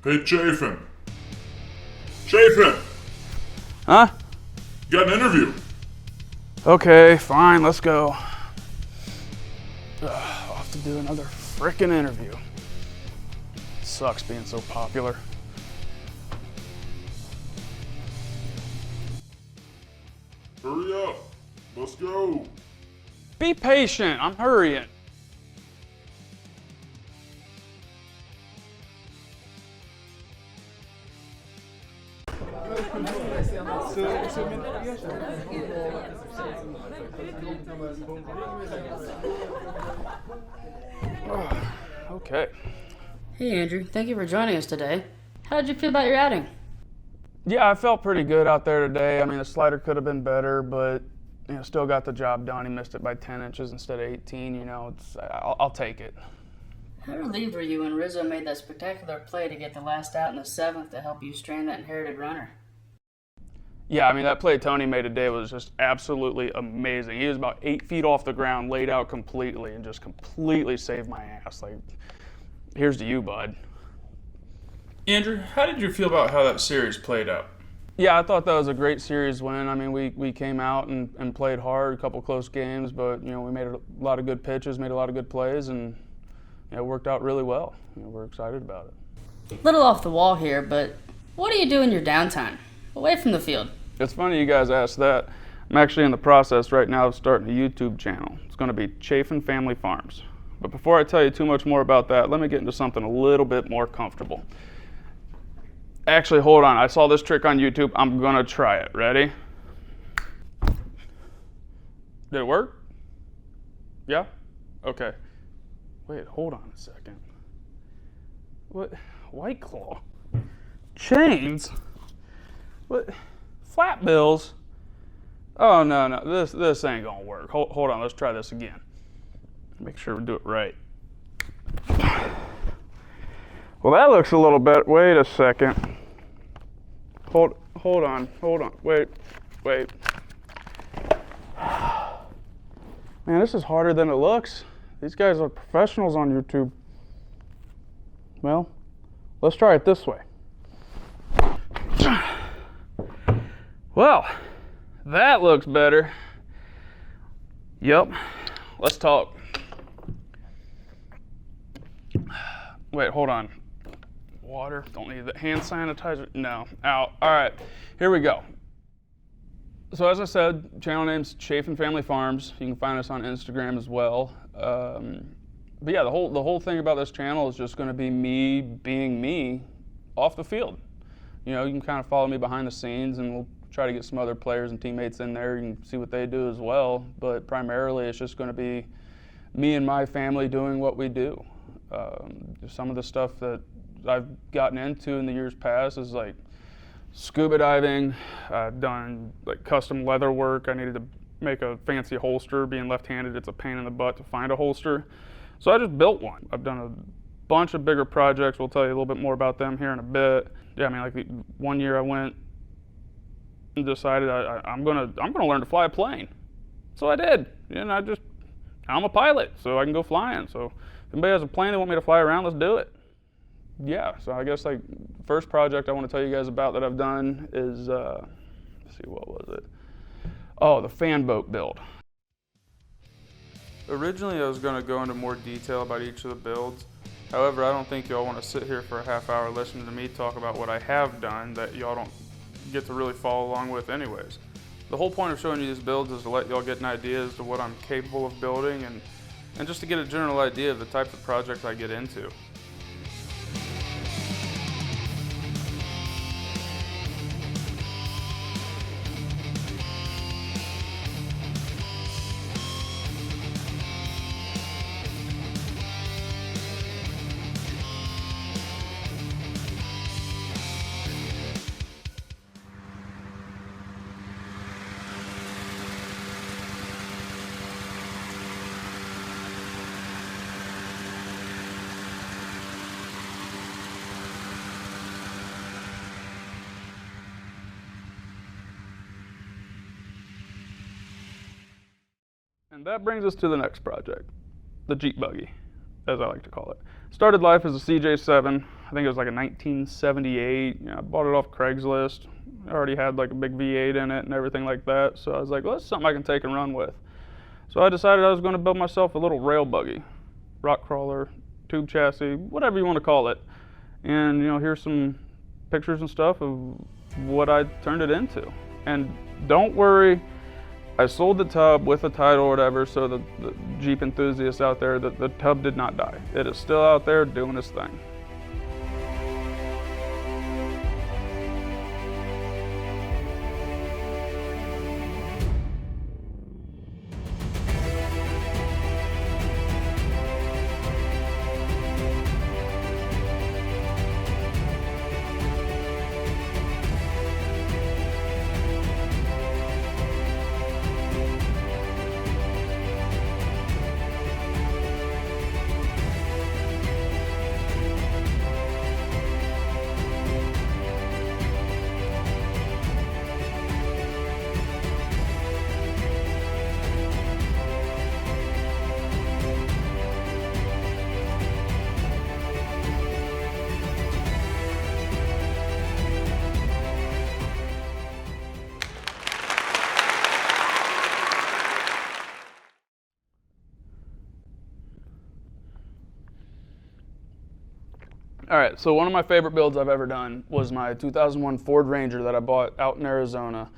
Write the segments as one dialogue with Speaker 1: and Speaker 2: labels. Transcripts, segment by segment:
Speaker 1: Hey, Chafin. Chafin!
Speaker 2: Huh?
Speaker 1: Got an interview.
Speaker 2: Okay, fine, let's go. I'll have to do another frickin' interview. Sucks being so popular.
Speaker 1: Hurry up. Let's go.
Speaker 2: Be patient, I'm hurrying. Okay.
Speaker 3: Hey Andrew, thank you for joining us today. How did you feel about your outing?
Speaker 2: Yeah, I felt pretty good out there today. I mean, the slider could have been better, but still got the job done. He missed it by 10 inches instead of 18. I'll take it.
Speaker 3: How relieved were you when Rizzo made that spectacular play to get the last out in the 7th to help you strand that inherited runner?
Speaker 2: Yeah, I mean, that play Tony made today was just absolutely amazing. He was about 8 feet off the ground, laid out completely, and just completely saved my ass. Like, here's to you, bud.
Speaker 4: Andrew, how did you feel about how that series played out?
Speaker 2: Yeah, I thought that was a great series win. I mean, we came out and played hard, a couple close games, but, we made a lot of good pitches, made a lot of good plays, and it worked out really well. We're excited about it.
Speaker 3: Little off the wall here, but what do you do in your downtime, away from the field?
Speaker 2: It's funny you guys asked that. I'm actually in the process right now of starting a YouTube channel. It's going to be Chafin Family Farms. But before I tell you too much more about that, let me get into something a little bit more comfortable. Actually, hold on. I saw this trick on YouTube. I'm going to try it. Ready? Did it work? Yeah? Okay. Wait, hold on a second. What? White Claw? Chains? What? Flat bills? Oh, no. This ain't going to work. Hold on. Let's try this again. Make sure we do it right. Well, that looks a little better. Wait a second. Hold on. Wait. Man, this is harder than it looks. These guys are professionals on YouTube. Well, let's try it this way. Well, that looks better. Yep. Let's talk. Wait, hold on. Water, don't need the hand sanitizer. No, out. All right, here we go. So as I said, channel name's Chafin Family Farms. You can find us on Instagram as well. But yeah, the whole thing about this channel is just going to be me being me off the field. You can kind of follow me behind the scenes, and we'll try to get some other players and teammates in there. You can see what they do as well. But primarily, it's just going to be me and my family doing what we do. Some of the stuff that I've gotten into in the years past is like scuba diving. I've done like custom leather work. I needed to make a fancy holster. Being left-handed, it's a pain in the butt to find a holster. So I just built one. I've done a bunch of bigger projects. We'll tell you a little bit more about them here in a bit. Yeah, I mean, like one year I went and decided I'm gonna learn to fly a plane. So I did. And I'm a pilot, so I can go flying. So if anybody has a plane they want me to fly around, let's do it. Yeah, so I guess like first project I want to tell you guys about that I've done is, let's see, what was it? Oh, the fan boat build. Originally I was going to go into more detail about each of the builds. However, I don't think y'all want to sit here for a half hour listening to me talk about what I have done that y'all don't get to really follow along with anyways. The whole point of showing you these builds is to let y'all get an idea as to what I'm capable of building and just to get a general idea of the types of projects I get into. And that brings us to the next project, the Jeep buggy, as I like to call it. Started life as a CJ7, I think it was like a 1978. I bought it off Craigslist. It already had like a big V8 in it and everything like that. So I was like, well, that's something I can take and run with. So I decided I was going to build myself a little rail buggy, rock crawler, tube chassis, whatever you want to call it. And here's some pictures and stuff of what I turned it into. And don't worry, I sold the tub with the title or whatever, so the Jeep enthusiasts out there, the tub did not die. It is still out there doing its thing. All right, so one of my favorite builds I've ever done was my 2001 Ford Ranger that I bought out in Arizona,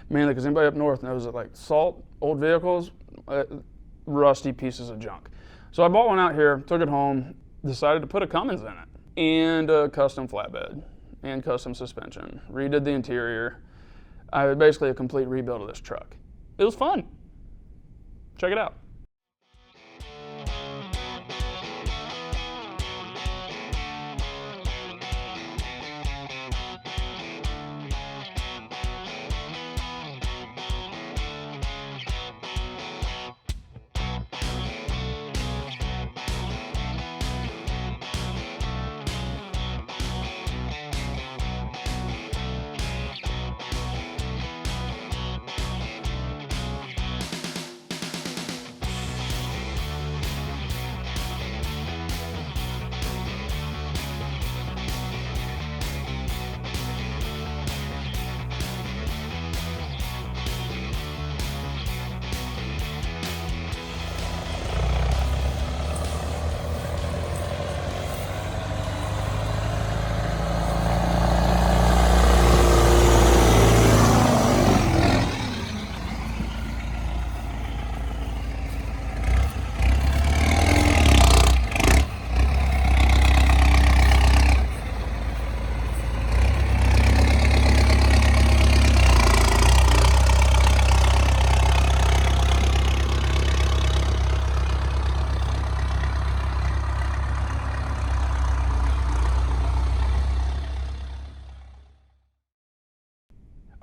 Speaker 2: mainly because anybody up north knows that like salt, old vehicles, rusty pieces of junk. So I bought one out here, took it home, decided to put a Cummins in it, and a custom flatbed, and custom suspension, redid the interior. I had basically a complete rebuild of this truck. It was fun. Check it out.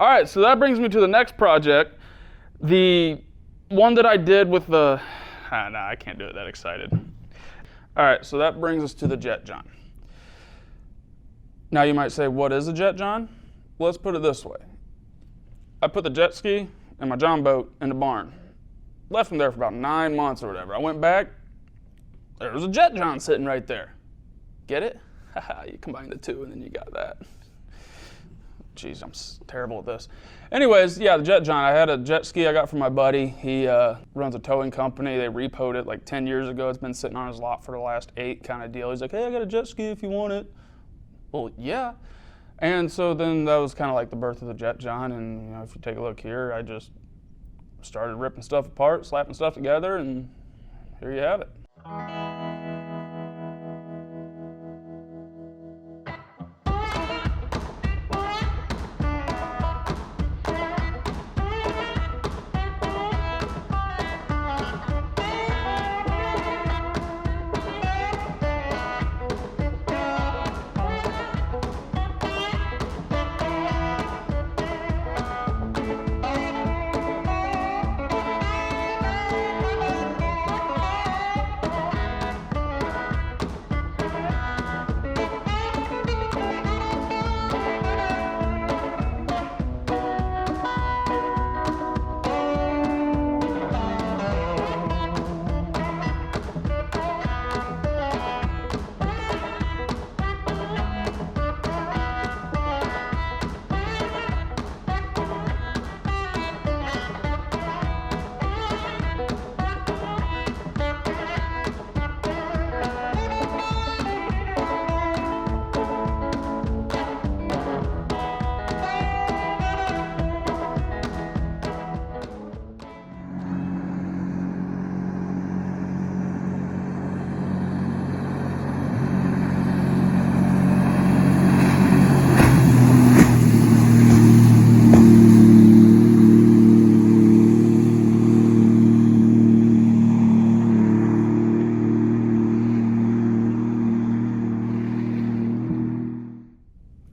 Speaker 2: All right, so that brings me to the next project. The one that I did with the, no, I can't do it that excited. All right, so that brings us to the Jet John. Now you might say, what is a Jet John? Well, let's put it this way. I put the jet ski and my John boat in the barn. Left them there for about 9 months or whatever. I went back, there was a Jet John sitting right there. Get it? You combine the two and then you got that. Jeez, I'm terrible at this. Anyways, yeah, the Jet John. I had a jet ski I got from my buddy. He runs a towing company. They repoed it like 10 years ago. It's been sitting on his lot for the last 8 kind of deal. He's like, hey, I got a jet ski if you want it. Well, yeah. And so then that was kind of like the birth of the Jet John. And if you take a look here, I just started ripping stuff apart, slapping stuff together, and here you have it.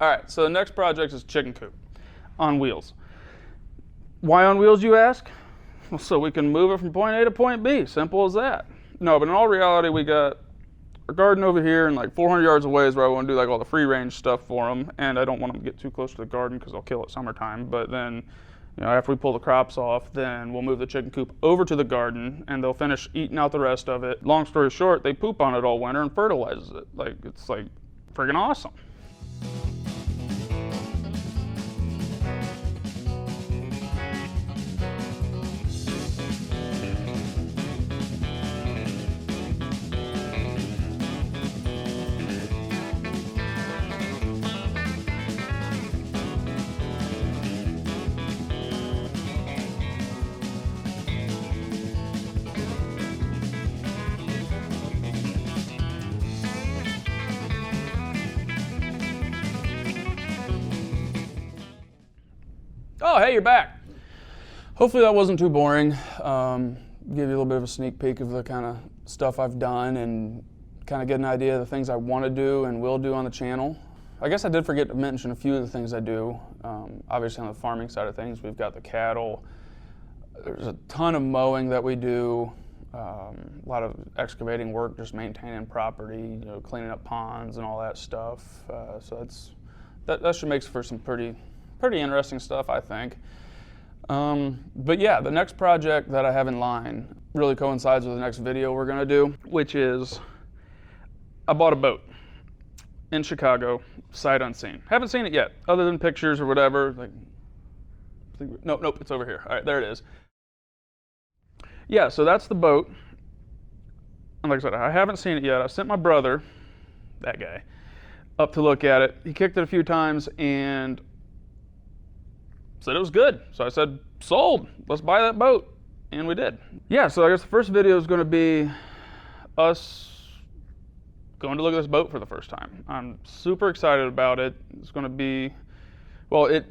Speaker 2: All right, so the next project is chicken coop on wheels. Why on wheels, you ask? Well, so we can move it from point A to point B. Simple as that. No, but in all reality, we got our garden over here, and like 400 yards away is where I want to do like all the free range stuff for them. And I don't want them to get too close to the garden because they'll kill it summertime. But then, after we pull the crops off, then we'll move the chicken coop over to the garden, and they'll finish eating out the rest of it. Long story short, they poop on it all winter and fertilizes it. It's like friggin' awesome. Oh, hey, you're back. Hopefully that wasn't too boring. Give you a little bit of a sneak peek of the kind of stuff I've done and kind of get an idea of the things I want to do and will do on the channel. I guess I did forget to mention a few of the things I do. Obviously on the farming side of things, we've got the cattle. There's a ton of mowing that we do. A lot of excavating work, just maintaining property, cleaning up ponds and all that stuff. So that should make for some pretty interesting stuff, I think. But yeah, the next project that I have in line really coincides with the next video we're gonna do, which is I bought a boat in Chicago, sight unseen. Haven't seen it yet, other than pictures or whatever. Nope, it's over here. All right, there it is. Yeah, so that's the boat. And like I said, I haven't seen it yet. I sent my brother, that guy, up to look at it. He kicked it a few times and said it was good. So I said, sold, let's buy that boat. And we did. Yeah, so I guess the first video is gonna be us going to look at this boat for the first time. I'm super excited about it. It's gonna be, well, it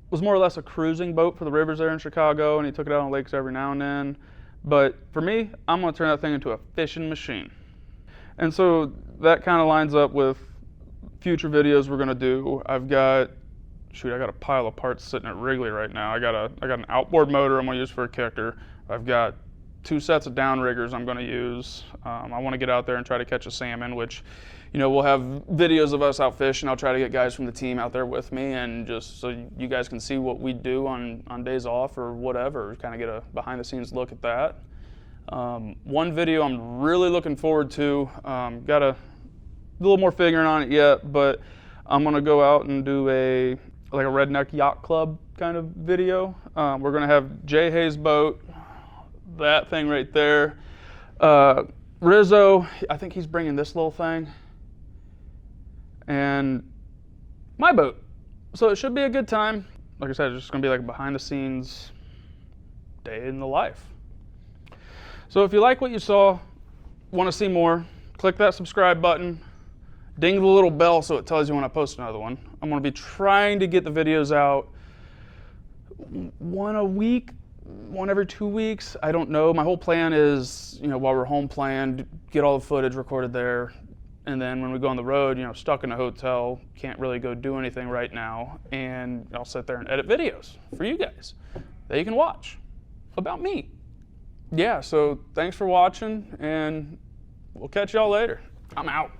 Speaker 2: was more or less a cruising boat for the rivers there in Chicago, and he took it out on lakes every now and then. But for me, I'm gonna turn that thing into a fishing machine. And so that kind of lines up with future videos we're gonna do. I got a pile of parts sitting at Wrigley right now. I got an outboard motor I'm gonna use for a kicker. I've got 2 sets of downriggers I'm gonna use. I wanna get out there and try to catch a salmon, which, we'll have videos of us out fishing. I'll try to get guys from the team out there with me, and just so you guys can see what we do on days off or whatever, kind of get a behind the scenes look at that. One video I'm really looking forward to, got a little more figuring on it yet, but I'm gonna go out and do a redneck yacht club kind of video. We're gonna have Jay Hayes' boat, that thing right there. Rizzo, I think he's bringing this little thing. And my boat. So it should be a good time. Like I said, it's just gonna be like a behind the scenes day in the life. So if you like what you saw, wanna see more, click that subscribe button. Ding the little bell so it tells you when I post another one. I'm gonna be trying to get the videos out one a week, one every 2 weeks. I don't know. My whole plan is, while we're home playing, get all the footage recorded there. And then when we go on the road, stuck in a hotel, can't really go do anything right now. And I'll sit there and edit videos for you guys that you can watch about me. Yeah, so thanks for watching, and we'll catch y'all later. I'm out.